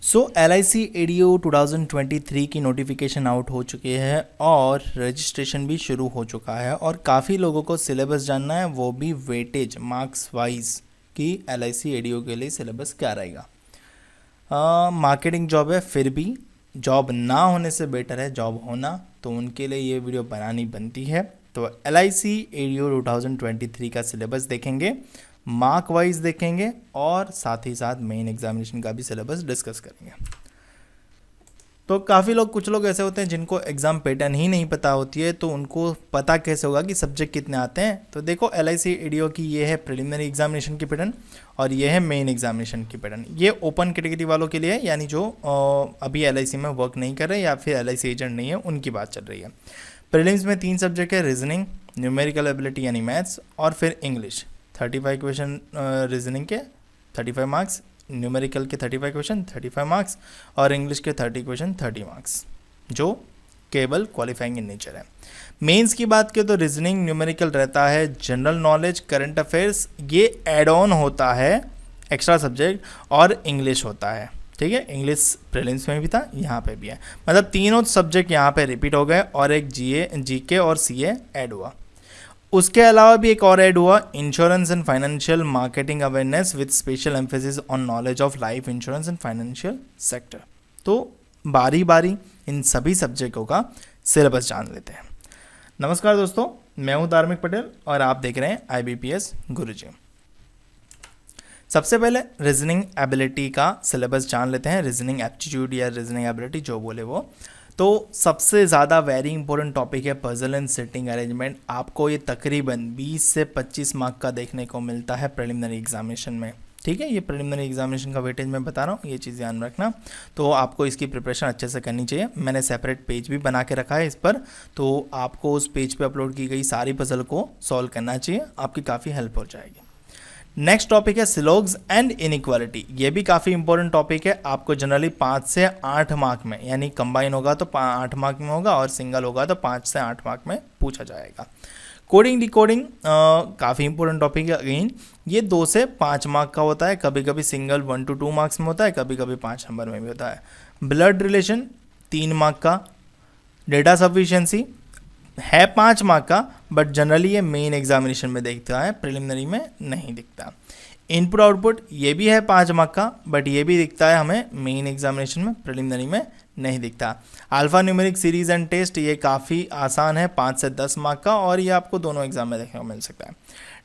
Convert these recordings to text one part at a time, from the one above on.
सो LIC ADO 2023 की notification out हो चुकी है और रजिस्ट्रेशन भी शुरू हो चुका है और काफ़ी लोगों को सिलेबस जानना है, वो भी वेटेज मार्क्स वाइज कि LIC ADO के लिए सिलेबस क्या रहेगा। मार्केटिंग जॉब है, फिर भी जॉब ना होने से बेटर है जॉब होना, तो उनके लिए ये वीडियो बनानी बनती है। तो LIC ADO 2023 का सिलेबस देखेंगे, मार्क वाइज देखेंगे और साथ ही साथ मेन एग्जामिनेशन का भी सिलेबस डिस्कस करेंगे। तो काफ़ी लोग, कुछ लोग ऐसे होते हैं जिनको एग्ज़ाम पैटर्न ही नहीं पता होती है, तो उनको पता कैसे होगा कि सब्जेक्ट कितने आते हैं। तो देखो LIC ADO की ये है प्रिलिमिनरी एग्जामिनेशन की पैटर्न और ये है मेन एग्जामिनेशन की पैटर्न। ये ओपन कैटेगरी वालों के लिए है, यानी जो अभी LIC में वर्क नहीं कर रहे या फिर LIC एजेंट नहीं है, उनकी बात चल रही है। प्रीलिम्स में 3 सब्जेक्ट है, रीजनिंग, न्यूमेरिकल एबिलिटी यानी मैथ्स और फिर इंग्लिश। 35 क्वेश्चन रीजनिंग के 35 मार्क्स, न्यूमेरिकल के 35 क्वेश्चन 35 मार्क्स और इंग्लिश के 30 क्वेश्चन 30 मार्क्स, जो केवल क्वालिफाइंग इन नेचर है। मेंस की बात करें तो रीजनिंग, न्यूमेरिकल रहता है, जनरल नॉलेज, करंट अफेयर्स ये एड ऑन होता है एक्स्ट्रा सब्जेक्ट, और इंग्लिश होता है। ठीक है, इंग्लिश प्रीलिम्स में भी था, यहाँ पे भी है, मतलब तीनों सब्जेक्ट यहाँ पे रिपीट हो गए और एक जीके और CA ऐड हुआ। उसके अलावा भी एक और ऐड हुआ, insurance and financial marketing awareness with special emphasis on knowledge of life insurance and financial sector. तो बारी बारी इन सभी सब्जेक्टों का सिलेबस जान लेते हैं। नमस्कार दोस्तों, मैं हूं धार्मिक पटेल और आप देख रहे हैं IBPS गुरुजी। सबसे पहले रीजनिंग एबिलिटी का सिलेबस जान लेते हैं, रीजनिंग एप्टीट्यूड या रीजनिंग एबिलिटी जो बोले वो। तो सबसे ज़्यादा वेरी इंपॉर्टेंट टॉपिक है पजल एंड सिटिंग अरेंजमेंट। आपको ये तकरीबन 20 से 25 मार्क का देखने को मिलता है प्रिलिमिनरी एग्जामिनेशन में। ठीक है, ये प्रिलिमिनरी एग्जामिनेशन का वेटेज मैं बता रहा हूँ, ये चीज़ ध्यान रखना। तो आपको इसकी प्रिपरेशन अच्छे से करनी चाहिए। मैंने सेपरेट पेज भी बना के रखा है इस पर, तो आपको उस पेज पे अपलोड की गई सारी पजल को सॉल्व करना चाहिए, आपकी काफ़ी हेल्प हो जाएगी। नेक्स्ट टॉपिक है सिलोग्स एंड इनइक्वालिटी। ये भी काफ़ी इंपॉर्टेंट टॉपिक है। आपको जनरली 5 से 8 मार्क में, यानी कंबाइन होगा तो 8 मार्क में होगा और सिंगल होगा तो 5 से 8 मार्क में पूछा जाएगा। कोडिंग डिकोडिंग काफ़ी इंपॉर्टेंट टॉपिक है। अगेन ये 2 से 5 मार्क का होता है, कभी कभी सिंगल 1 to 2 मार्क्स में होता है, कभी कभी 5 नंबर में भी होता है। ब्लड रिलेशन 3 मार्क का। डेटा सफिशिएंसी है 5 मार्क का, बट जनरली ये मेन एग्जामिनेशन में दिखता है, प्रिलिमिनरी में नहीं दिखता। इनपुट आउटपुट ये भी है 5 मार्क का, बट ये भी दिखता है हमें मेन एग्जामिनेशन में, प्रिलिमिनरी में नहीं दिखता। Alphanumeric series and test ये काफ़ी आसान है, 5 से 10 मार्क का, और ये आपको दोनों एग्जाम में देखने को मिल सकता है।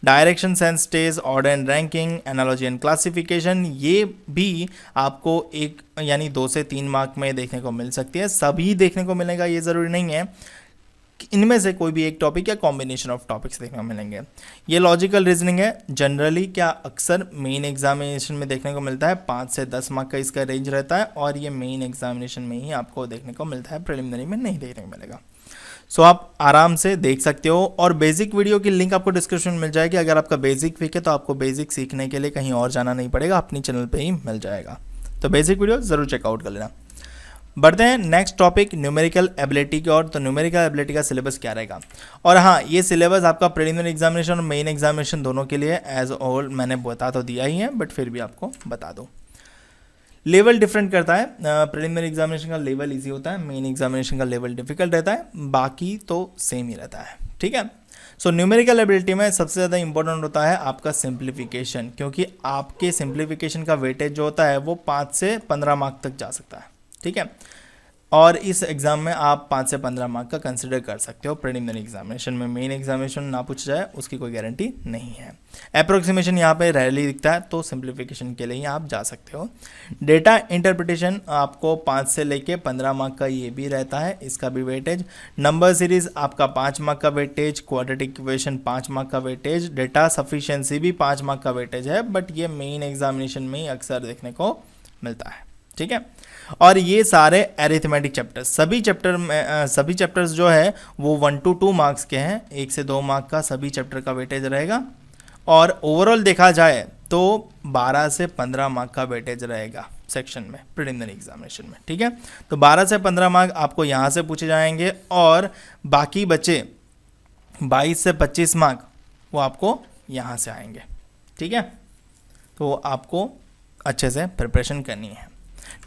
Direction sense test, order and ranking, analogy and classification ये भी आपको एक यानी 2 से 3 मार्क में देखने को मिल सकती है। सभी देखने को मिलेगा ये ज़रूरी नहीं है, इनमें से कोई भी एक टॉपिक या कॉम्बिनेशन ऑफ टॉपिक्स देखने को मिलेंगे। ये लॉजिकल रीजनिंग है, जनरली क्या अक्सर मेन एग्जामिनेशन में देखने को मिलता है, 5 से 10 मार्क का इसका रेंज रहता है, और ये मेन एग्जामिनेशन में ही आपको देखने को मिलता है, प्रिलिमिनरी में नहीं देखने को मिलेगा। सो आप आराम से देख सकते हो, और बेसिक वीडियो की लिंक आपको डिस्क्रिप्शन में मिल जाएगी। अगर आपका बेसिक वीक है तो आपको बेसिक सीखने के लिए कहीं और जाना नहीं पड़ेगा, अपनी चैनल पर ही मिल जाएगा। तो बेसिक वीडियो ज़रूर चेकआउट कर लेना। बढ़ते हैं नेक्स्ट टॉपिक न्यूमेरिकल एबिलिटी की ओर। तो न्यूमेरिकल एबिलिटी का सिलेबस क्या रहेगा, और हाँ ये सिलेबस आपका प्रीलिमिनरी एग्जामिनेशन और मेन एग्जामिनेशन दोनों के लिए एज ऑल मैंने बता तो दिया ही है, बट फिर भी आपको बता दो। लेवल डिफरेंट करता है, प्रीलिमिनरी एग्जामिनेशन का लेवल इजी होता है, मेन एग्जामिनेशन का लेवल डिफिकल्ट रहता है, बाकी तो सेम ही रहता है। ठीक है, सो न्यूमेरिकल एबिलिटी में सबसे ज़्यादा इंपॉर्टेंट होता है आपका सिंप्लीफिकेशन, क्योंकि आपके सिंप्लीफिकेशन का वेटेज जो होता है वो 5 से 15 मार्क तक जा सकता है। ठीक है, और इस एग्ज़ाम में आप 5 से 15 मार्क का कंसिडर कर सकते हो प्रीलिमिनरी एग्जामिनेशन में। मेन एग्जामिनेशन ना पूछा जाए उसकी कोई गारंटी नहीं है। अप्रोक्सीमेशन यहाँ पे रेयरली दिखता है, तो सिंप्लीफिकेशन के लिए आप जा सकते हो। डेटा इंटरप्रिटेशन आपको 5 से लेके 15 मार्क का ये भी रहता है, इसका भी वेटेज। नंबर सीरीज आपका 5 मार्क का वेटेज, क्वाड्रेटिक इक्वेशन 5 मार्क का वेटेज, डेटा सफिशिएंसी भी 5 मार्क का वेटेज है, बट ये मेन एग्जामिनेशन में ही अक्सर देखने को मिलता है। ठीक है, और ये सारे अरिथमेटिक चैप्टर्स, सभी चैप्टर्स जो है वो 1 to 2 मार्क्स के हैं, 1 से 2 मार्क का सभी चैप्टर का वेटेज रहेगा। और ओवरऑल देखा जाए तो 12 से 15 मार्क का वेटेज रहेगा सेक्शन में, प्रीलिमिनरी एग्जामिनेशन में। ठीक है, तो 12 से 15 मार्क आपको यहाँ से पूछे जाएंगे, और बाकी बचे 22 से 25 मार्क वो आपको यहाँ से आएंगे। ठीक है, तो आपको अच्छे से प्रिपरेशन करनी है।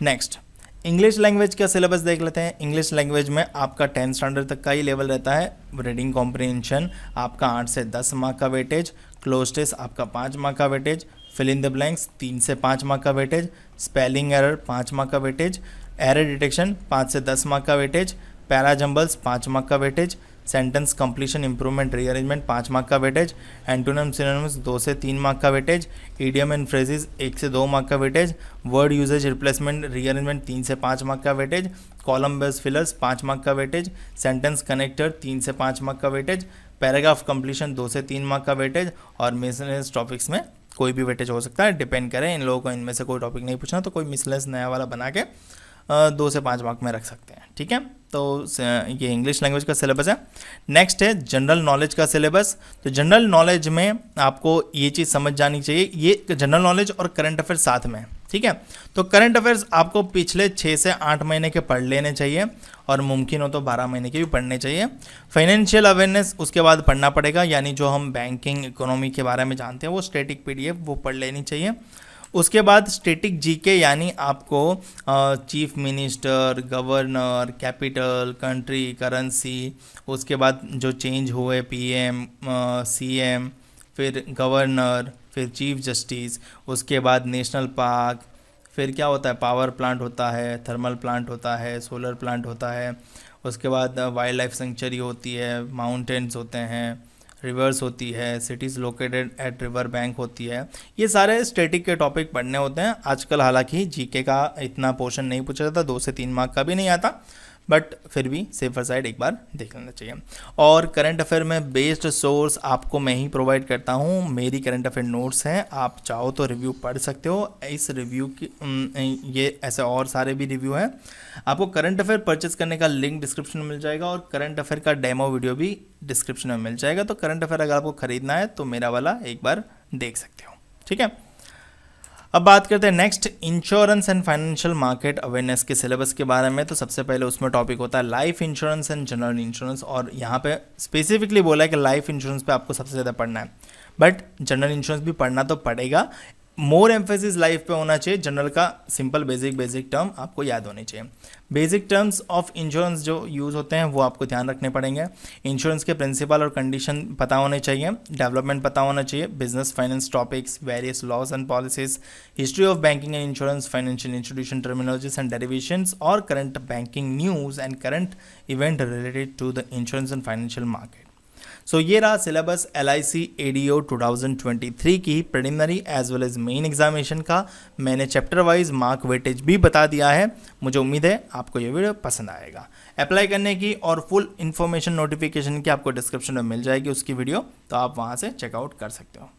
नेक्स्ट इंग्लिश लैंग्वेज का सिलेबस देख लेते हैं। इंग्लिश लैंग्वेज में आपका 10th स्टैंडर्ड तक का ही लेवल रहता है। रीडिंग कॉम्प्रिहेंशन आपका 8 से 10 मार्क का वेटेज, क्लोज टेस्ट आपका 5 मार्क का weightage, fill in the blanks 3 से 5 मार्क का वेटेज, स्पेलिंग एरर 5 मार्क का वेटेज, एरर डिटेक्शन 5 से 10 मार्क का वेटेज, पैरा जंबल्स 5 मार्क का weightage, sentence completion improvement rearrangement 5 mark का वेटेज, एंटोनिम सिनोनिम्स 2 से 3 मार्क का वेटेज, ईडियम एंड फ्रेजेस 1 से 2 मार्क का weightage, word usage replacement rearrangement 3 से 5 मार्क का weightage, column base fillers 5 mark का वेटेज, सेंटेंस कनेक्टर 3 से 5 मार्क का वेटेज, पैराग्राफ कंप्लीशन 2 से 3 मार्क का वेटेज, और मिसलेनियस टॉपिक्स में कोई भी वेटेज हो सकता है, डिपेंड करें। इन लोगों को इनमें से कोई टॉपिक नहीं पूछना तो कोई मिसलेनियस नया वाला बना के 2 से 5 मार्क में रख सकते हैं, ठीक है। तो ये इंग्लिश लैंग्वेज का सिलेबस है। नेक्स्ट है जनरल नॉलेज का सिलेबस। तो जनरल नॉलेज में आपको ये चीज़ समझ जानी चाहिए, ये जनरल नॉलेज और करंट अफेयर्स साथ में, ठीक है। तो करंट अफेयर्स आपको पिछले 6 से 8 महीने के पढ़ लेने चाहिए, और मुमकिन हो तो 12 महीने के भी पढ़ने चाहिए। फाइनेंशियल अवेयरनेस उसके बाद पढ़ना पड़ेगा, यानी जो हम बैंकिंग इकोनॉमी के बारे में जानते हैं वो स्टैटिक PDF वो पढ़ लेनी चाहिए। उसके बाद स्टैटिक GK, यानी आपको chief minister, governor, capital, country, currency, उसके बाद जो चेंज हुए PM, CM, फिर गवर्नर, फिर चीफ जस्टिस, उसके बाद नेशनल पार्क, फिर क्या होता है, पावर प्लांट होता है, थर्मल प्लांट होता है, सोलर प्लांट होता है, उसके बाद वाइल्ड लाइफ सेंचुरी होती है, माउंटेन्स होते हैं, रिवर्स होती है, cities located at river bank होती है। ये सारे स्टैटिक के टॉपिक पढ़ने होते हैं। आजकल हालांकि GK का इतना पोर्शन नहीं पूछा जाता, 2 से 3 मार्क का भी नहीं आता, बट फिर भी सेफर साइड एक बार देख लेना चाहिए। और करंट अफेयर में बेस्ड सोर्स आपको मैं ही प्रोवाइड करता हूँ, मेरी करंट अफेयर नोट्स हैं, आप चाहो तो रिव्यू पढ़ सकते हो। इस रिव्यू की ये ऐसे और सारे भी रिव्यू हैं। आपको करंट अफेयर परचेस करने का लिंक डिस्क्रिप्शन में मिल जाएगा, और करंट अफेयर का डेमो वीडियो भी डिस्क्रिप्शन में मिल जाएगा। तो करंट अफेयर अगर आपको खरीदना है तो मेरा वाला एक बार देख सकते हो, ठीक है। अब बात करते हैं next insurance and financial market awareness के सिलेबस के बारे में। तो सबसे पहले उसमें टॉपिक होता है life insurance and general insurance, और यहाँ पे स्पेसिफिकली बोला है कि लाइफ इंश्योरेंस पे आपको सबसे ज़्यादा पढ़ना है, बट जनरल इंश्योरेंस भी पढ़ना तो पड़ेगा। मोर एम्फेसिस लाइफ पे होना चाहिए। जनरल का सिंपल बेसिक टर्म आपको याद होनी चाहिए। बेसिक टर्म्स ऑफ इंश्योरेंस जो यूज़ होते हैं वो आपको ध्यान रखने पड़ेंगे। इंश्योरेंस के प्रिंसिपल और कंडीशन पता होने चाहिए, डेवलपमेंट पता होना चाहिए, business finance topics, various laws and policies, history of banking and insurance, financial institution terminologies and derivations, और current banking news and current event related to the insurance and financial market. So ये रहा syllabus LIC ADO 2023 की preliminary as well as main examination का। मैंने chapter wise mark weightage भी बता दिया है। मुझे उम्मीद है आपको ये वीडियो पसंद आएगा। अप्लाई करने की और फुल इन्फॉर्मेशन नोटिफिकेशन की आपको डिस्क्रिप्शन में मिल जाएगी उसकी वीडियो, तो आप वहाँ से चेकआउट कर सकते हो।